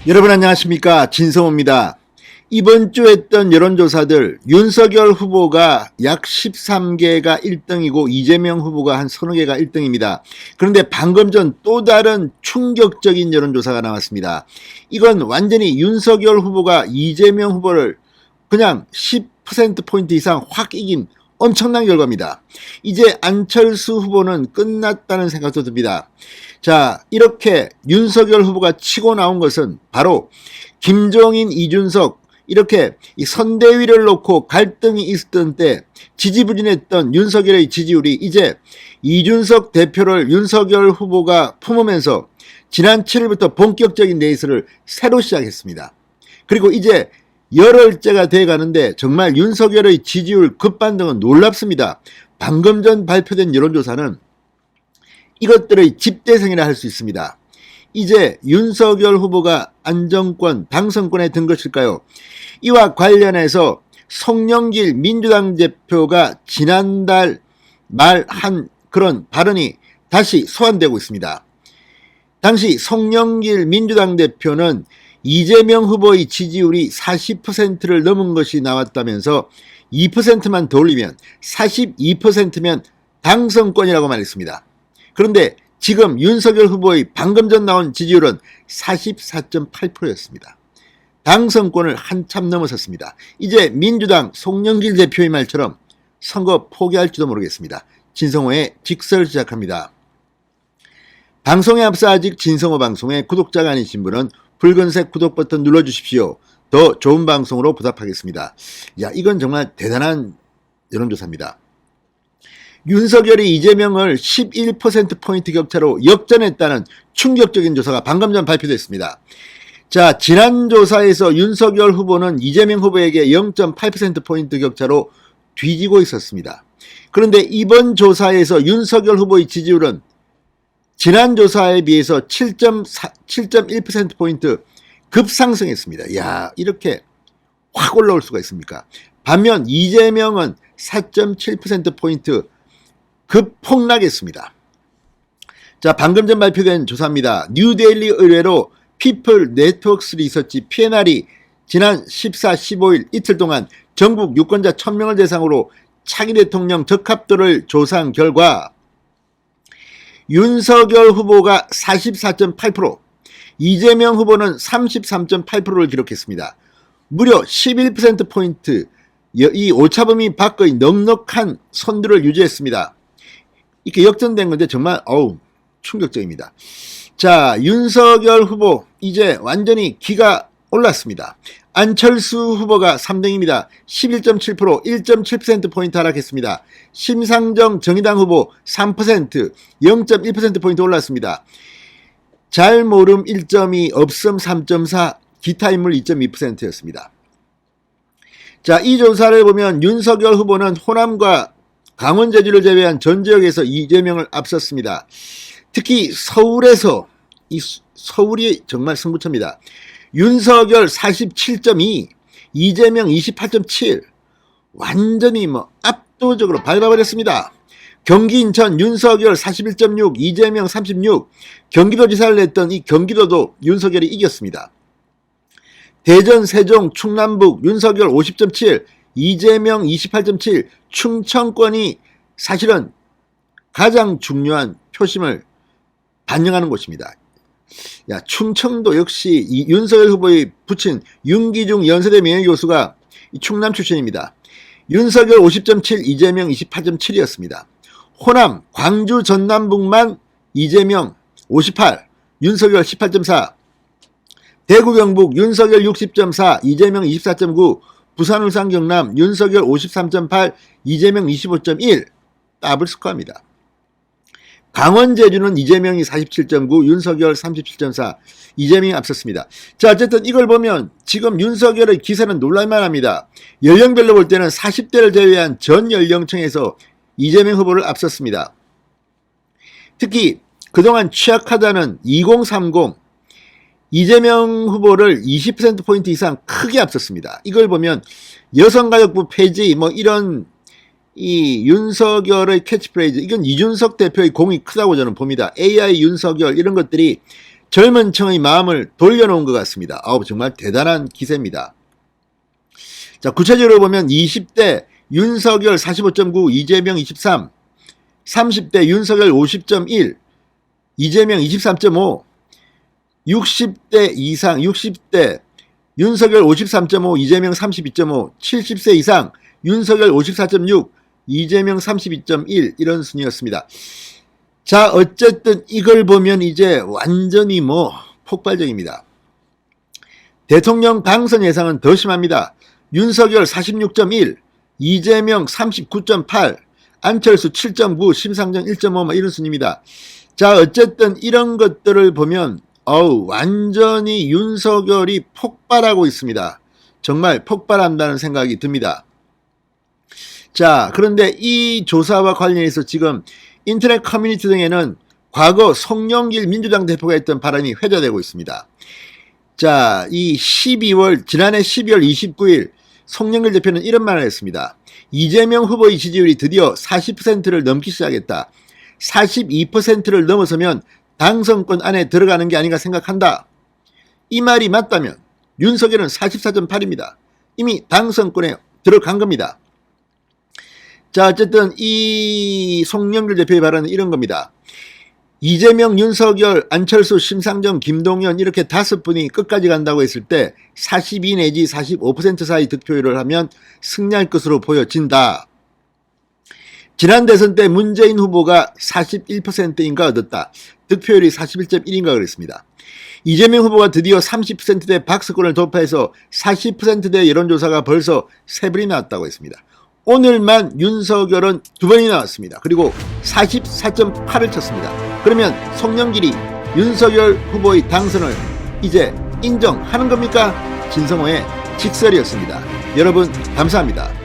여러분 안녕하십니까, 진성호입니다. 이번 주 했던 여론조사들 윤석열 후보가 약 13개가 1등이고 이재명 후보가 한 서너 개가 1등입니다. 그런데 방금 전 또 다른 충격적인 여론조사가 나왔습니다. 이건 완전히 윤석열 후보가 이재명 후보를 그냥 10%포인트 이상 확 이긴 엄청난 결과입니다. 이제 안철수 후보는 끝났다는 생각도 듭니다. 자, 이렇게 윤석열 후보가 치고 나온 것은 바로 김종인, 이준석 이렇게 이 선대위를 놓고 갈등이 있었던 때 지지부진했던 윤석열의 지지율이 이제 이준석 대표를 윤석열 후보가 품으면서 지난 7일부터 본격적인 레이스를 새로 시작했습니다. 그리고 이제 열흘째가 돼 가는데 정말 윤석열의 지지율 급반등은 놀랍습니다. 방금 전 발표된 여론조사는 이것들의 집대성이라 할 수 있습니다. 이제 윤석열 후보가 안정권, 당선권에 든 것일까요? 이와 관련해서 송영길 민주당 대표가 지난달 말 한 그런 발언이 다시 소환되고 있습니다. 당시 송영길 민주당 대표는 이재명 후보의 지지율이 40%를 넘은 것이 나왔다면서 2%만 더 올리면 42%면 당선권이라고 말했습니다. 그런데 지금 윤석열 후보의 방금 전 나온 지지율은 44.8%였습니다. 당선권을 한참 넘어섰습니다. 이제 민주당 송영길 대표의 말처럼 선거 포기할지도 모르겠습니다. 진성호의 직설 시작합니다. 방송에 앞서 아직 진성호 방송의 구독자가 아니신 분은 붉은색 구독 버튼 눌러주십시오. 더 좋은 방송으로 보답하겠습니다. 야, 이건 정말 대단한 여론조사입니다. 윤석열이 이재명을 11%포인트 격차로 역전했다는 충격적인 조사가 방금 전 발표됐습니다. 자, 지난 조사에서 윤석열 후보는 이재명 후보에게 0.8%포인트 격차로 뒤지고 있었습니다. 그런데 이번 조사에서 윤석열 후보의 지지율은 지난 조사에 비해서 7.1%포인트 급상승했습니다. 야, 이렇게 확 올라올 수가 있습니까? 반면 이재명은 4.7%포인트 급폭락했습니다. 자, 방금 전 발표된 조사입니다. 뉴데일리 의뢰로 피플 네트워크스 리서치 PNR이 지난 14, 15일 이틀 동안 전국 유권자 1000명을 대상으로 차기 대통령 적합도를 조사한 결과 윤석열 후보가 44.8%, 이재명 후보는 33.8%를 기록했습니다. 무려 11%포인트 이 오차범위 밖의 넉넉한 선두를 유지했습니다. 이렇게 역전된 건데 정말 충격적입니다. 자, 윤석열 후보 이제 완전히 기가 올랐습니다. 안철수 후보가 3등입니다. 11.7%, 1.7%포인트 하락했습니다. 심상정 정의당 후보 3%, 0.1%포인트 올랐습니다. 잘 모름 1.2, 없음 3.4, 기타 인물 2.2%였습니다. 자, 이 조사를 보면 윤석열 후보는 호남과 강원 제주를 제외한 전 지역에서 이재명을 앞섰습니다. 특히 서울에서 이 서울이 정말 승부처입니다. 윤석열 47.2, 이재명 28.7, 완전히 압도적으로 밟아버렸습니다. 경기 인천 윤석열 41.6, 이재명 36, 경기도지사를 냈던 이 경기도도 윤석열이 이겼습니다. 대전, 세종, 충남북 윤석열 50.7, 이재명 28.7, 충청권이 사실은 가장 중요한 표심을 반영하는 곳입니다. 야, 충청도 역시 이 윤석열 후보의 부친 윤기중 연세대 명예교수가 충남 출신입니다. 윤석열 50.7, 이재명 28.7이었습니다. 호남, 광주, 전남북만 이재명 58, 윤석열 18.4, 대구, 경북 윤석열 60.4, 이재명 24.9, 부산, 울산, 경남 윤석열 53.8, 이재명 25.1, 더블 스코어입니다. 강원, 제주는 이재명이 47.9, 윤석열 37.4, 이재명이 앞섰습니다. 자, 어쨌든 이걸 보면 지금 윤석열의 기세는 놀랄만합니다. 연령별로 볼 때는 40대를 제외한 전 연령층에서 이재명 후보를 앞섰습니다. 특히 그동안 취약하다는 2030, 이재명 후보를 20%포인트 이상 크게 앞섰습니다. 이걸 보면 여성가족부 폐지 이런 이 윤석열의 캐치프레이즈, 이건 이준석 대표의 공이 크다고 저는 봅니다. AI 윤석열 이런 것들이 젊은 층의 마음을 돌려놓은 것 같습니다. 정말 대단한 기세입니다. 자, 구체적으로 보면 20대 윤석열 45.9, 이재명 23, 30대 윤석열 50.1, 이재명 23.5, 60대 이상 60대 윤석열 53.5, 이재명 32.5, 70세 이상 윤석열 54.6, 이재명 32.1 이런 순이었습니다. 자, 어쨌든 이걸 보면 이제 완전히 폭발적입니다. 대통령 당선 예상은 더 심합니다. 윤석열 46.1, 이재명 39.8, 안철수 7.9, 심상정 1.5 이런 순입니다. 자, 어쨌든 이런 것들을 보면 완전히 윤석열이 폭발하고 있습니다. 정말 폭발한다는 생각이 듭니다. 자, 그런데 이 조사와 관련해서 지금 인터넷 커뮤니티 등에는 과거 송영길 민주당 대표가 했던 발언이 회자되고 있습니다. 자, 지난해 12월 29일 송영길 대표는 이런 말을 했습니다. 이재명 후보의 지지율이 드디어 40%를 넘기 시작했다. 42%를 넘어서면 당선권 안에 들어가는 게 아닌가 생각한다. 이 말이 맞다면 윤석열은 44.8입니다. 이미 당선권에 들어간 겁니다. 자, 어쨌든 이 송영길 대표의 발언은 이런 겁니다. 이재명, 윤석열, 안철수, 심상정, 김동연 이렇게 5분이 끝까지 간다고 했을 때 42 내지 45% 사이 득표율을 하면 승리할 것으로 보여진다. 지난 대선 때 문재인 후보가 41%인가 얻었다. 득표율이 41.1인가 그랬습니다. 이재명 후보가 드디어 30%대 박스권을 돌파해서 40%대 여론조사가 벌써 3번이 나왔다고 했습니다. 오늘만 윤석열은 2번이 나왔습니다. 그리고 44.8을 쳤습니다. 그러면 송영길이 윤석열 후보의 당선을 이제 인정하는 겁니까? 진성호의 직설이었습니다. 여러분 감사합니다.